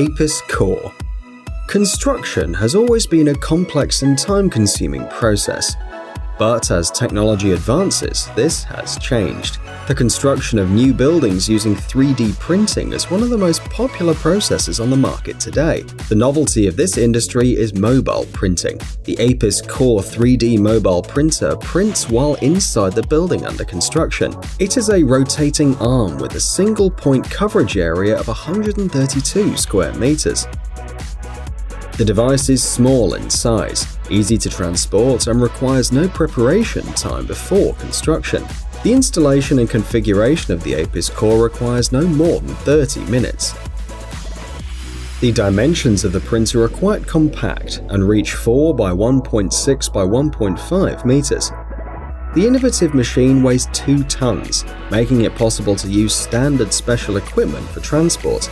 APIS core. Construction has always been a complex and time-consuming process. But as technology advances, this has changed. The construction of new buildings using 3D printing is one of the most popular processes on the market today. The novelty of this industry is mobile printing. The APIS Core 3D mobile printer prints while inside the building under construction. It is a rotating arm with a single point coverage area of 132 square meters. The device is small in size, easy to transport, and requires no preparation time before construction. The installation and configuration of the APIS core requires no more than 30 minutes. The dimensions of the printer are quite compact and reach 4 by 1.6 by 1.5 meters. The innovative machine weighs 2 tons, making it possible to use standard special equipment for transport.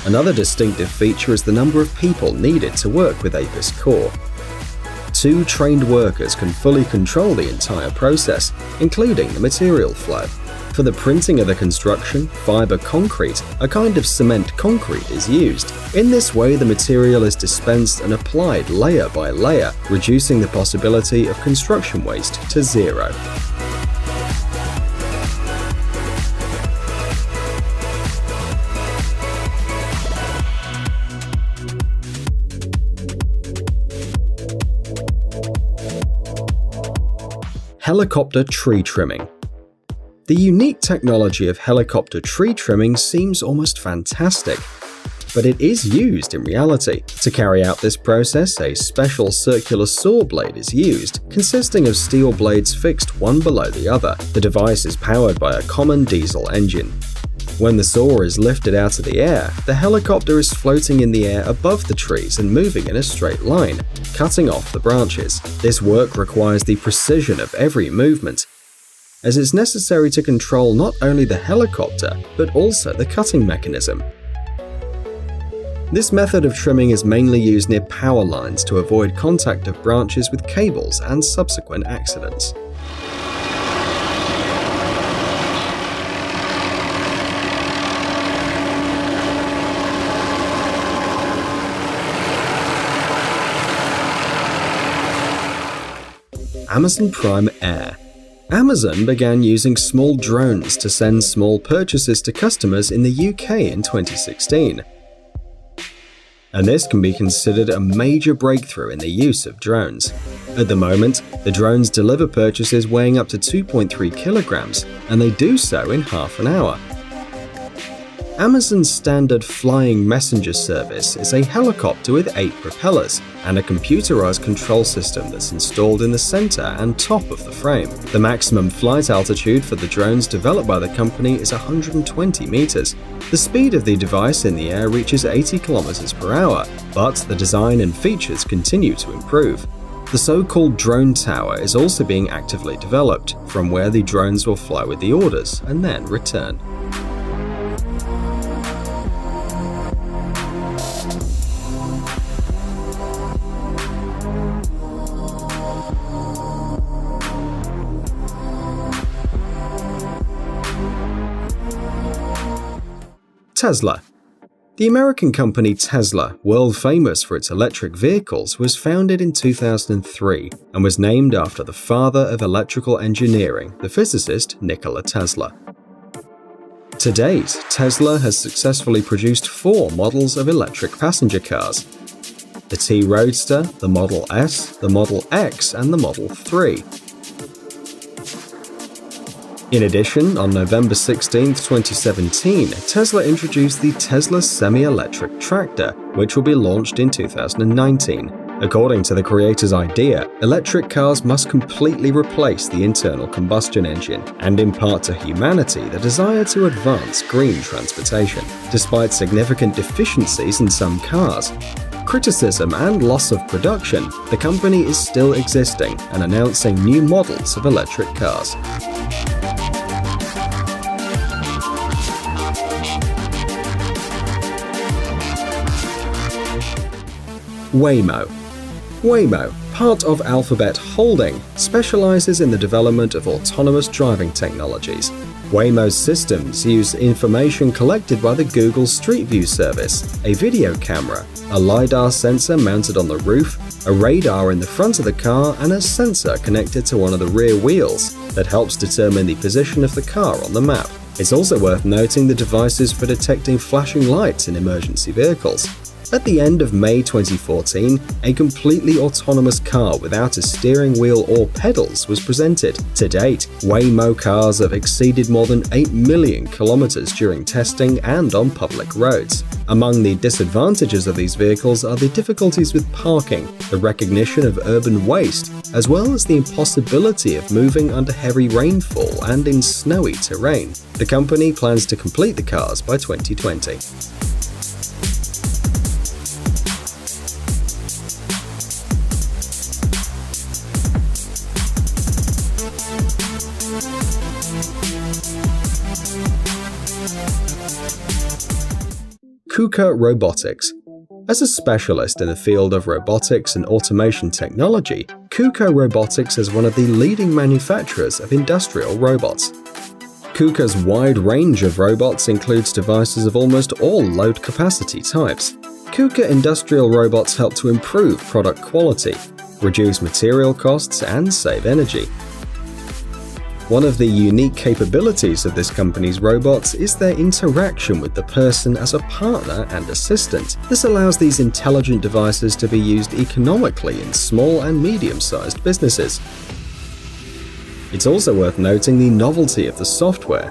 Another distinctive feature is the number of people needed to work with APIS core. 2 trained workers can fully control the entire process, including the material flow. For the printing of the construction, fiber concrete, a kind of cement concrete, is used. In this way, the material is dispensed and applied layer by layer, reducing the possibility of construction waste to zero. Helicopter tree trimming. The unique technology of helicopter tree trimming seems almost fantastic, but it is used in reality. To carry out this process, a special circular saw blade is used, consisting of steel blades fixed one below the other. The device is powered by a common diesel engine. When the saw is lifted out of the air, the helicopter is floating in the air above the trees and moving in a straight line, cutting off the branches. This work requires the precision of every movement, as it's necessary to control not only the helicopter, but also the cutting mechanism. This method of trimming is mainly used near power lines to avoid contact of branches with cables and subsequent accidents. Amazon Prime Air. Amazon began using small drones to send small purchases to customers in the UK in 2016. And this can be considered a major breakthrough in the use of drones. At the moment, the drones deliver purchases weighing up to 2.3 kilograms, and they do so in half an hour. Amazon's standard flying messenger service is a helicopter with 8 propellers and a computerized control system that's installed in the center and top of the frame. The maximum flight altitude for the drones developed by the company is 120 meters. The speed of the device in the air reaches 80 kilometers per hour, but the design and features continue to improve. The so-called drone tower is also being actively developed, from where the drones will fly with the orders and then return. Tesla. The American company Tesla, world famous for its electric vehicles, was founded in 2003 and was named after the father of electrical engineering, the physicist Nikola Tesla. To date, Tesla has successfully produced 4 models of electric passenger cars: the T-Roadster, the Model S, the Model X, and the Model 3. In addition, on November 16, 2017, Tesla introduced the Tesla semi-electric tractor, which will be launched in 2019. According to the creator's idea, electric cars must completely replace the internal combustion engine and impart to humanity the desire to advance green transportation. Despite significant deficiencies in some cars, criticism and loss of production, the company is still existing and announcing new models of electric cars. Waymo. Waymo, part of Alphabet Holding, specializes in the development of autonomous driving technologies. Waymo's systems use information collected by the Google Street View service, a video camera, a LiDAR sensor mounted on the roof, a radar in the front of the car, and a sensor connected to one of the rear wheels that helps determine the position of the car on the map. It's also worth noting the devices for detecting flashing lights in emergency vehicles. At the end of May 2014, a completely autonomous car without a steering wheel or pedals was presented. To date, Waymo cars have exceeded more than 8 million kilometers during testing and on public roads. Among the disadvantages of these vehicles are the difficulties with parking, the recognition of urban waste, as well as the impossibility of moving under heavy rainfall and in snowy terrain. The company plans to complete the cars by 2020. KUKA Robotics. As a specialist in the field of robotics and automation technology, KUKA Robotics is one of the leading manufacturers of industrial robots. KUKA's wide range of robots includes devices of almost all load capacity types. KUKA industrial robots help to improve product quality, reduce material costs, and save energy. One of the unique capabilities of this company's robots is their interaction with the person as a partner and assistant. This allows these intelligent devices to be used economically in small and medium-sized businesses. It's also worth noting the novelty of the software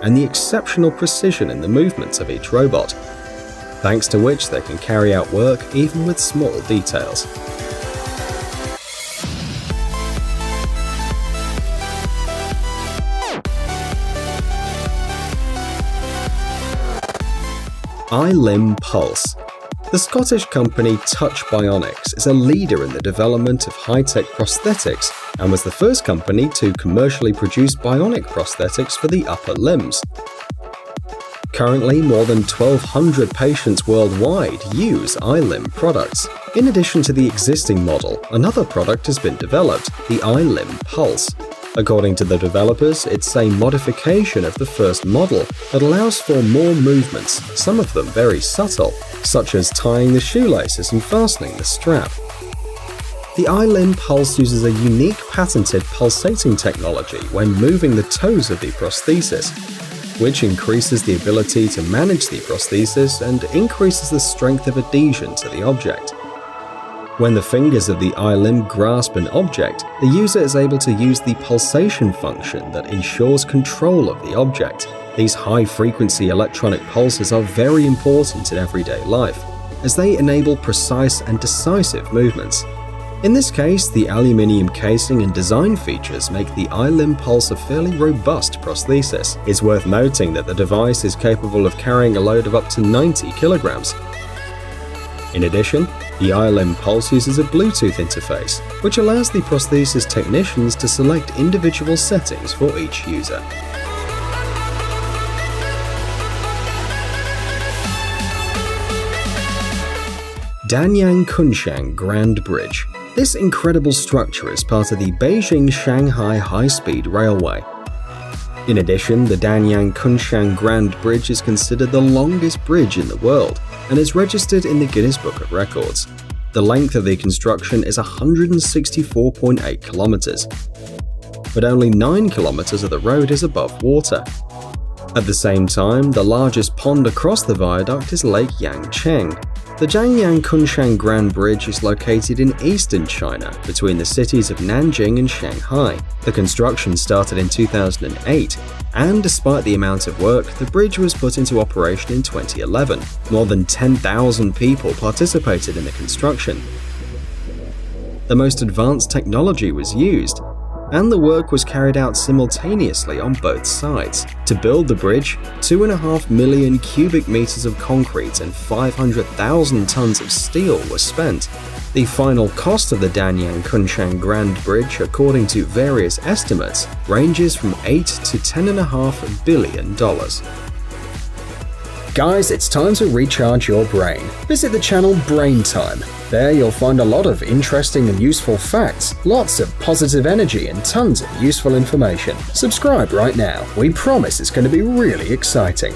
and the exceptional precision in the movements of each robot, thanks to which they can carry out work even with small details. iLim Pulse. The Scottish company Touch Bionics is a leader in the development of high-tech prosthetics and was the first company to commercially produce bionic prosthetics for the upper limbs. Currently, more than 1,200 patients worldwide use iLim products. In addition to the existing model, another product has been developed, the iLim Pulse. According to the developers, it's a modification of the first model that allows for more movements, some of them very subtle, such as tying the shoelaces and fastening the strap. The iLim Pulse uses a unique patented pulsating technology when moving the toes of the prosthesis, which increases the ability to manage the prosthesis and increases the strength of adhesion to the object. When the fingers of the iLim grasp an object, the user is able to use the pulsation function that ensures control of the object. These high-frequency electronic pulses are very important in everyday life, as they enable precise and decisive movements. In this case, the aluminium casing and design features make the iLim Pulse a fairly robust prosthesis. It's worth noting that the device is capable of carrying a load of up to 90 kilograms. In addition, the iLim Pulse uses a Bluetooth interface, which allows the prosthesis technicians to select individual settings for each user. Danyang Kunshan Grand Bridge. This incredible structure is part of the Beijing-Shanghai High-Speed Railway. In addition, the Danyang Kunshan Grand Bridge is considered the longest bridge in the world and is registered in the Guinness Book of Records. The length of the construction is 164.8 kilometers, but only 9 kilometers of the road is above water. At the same time, the largest pond across the viaduct is Lake Yangcheng. The Danyang Kunshan Grand Bridge is located in eastern China, between the cities of Nanjing and Shanghai. The construction started in 2008, and despite the amount of work, the bridge was put into operation in 2011. More than 10,000 people participated in the construction. The most advanced technology was used, and the work was carried out simultaneously on both sides. To build the bridge, 2.5 million cubic meters of concrete and 500,000 tons of steel were spent. The final cost of the Danyang Kunshan Grand Bridge, according to various estimates, ranges from $8 to $10.5 billion. Guys, it's time to recharge your brain. Visit the channel Brain Time. There you'll find a lot of interesting and useful facts, lots of positive energy, and tons of useful information. Subscribe right now. We promise it's going to be really exciting.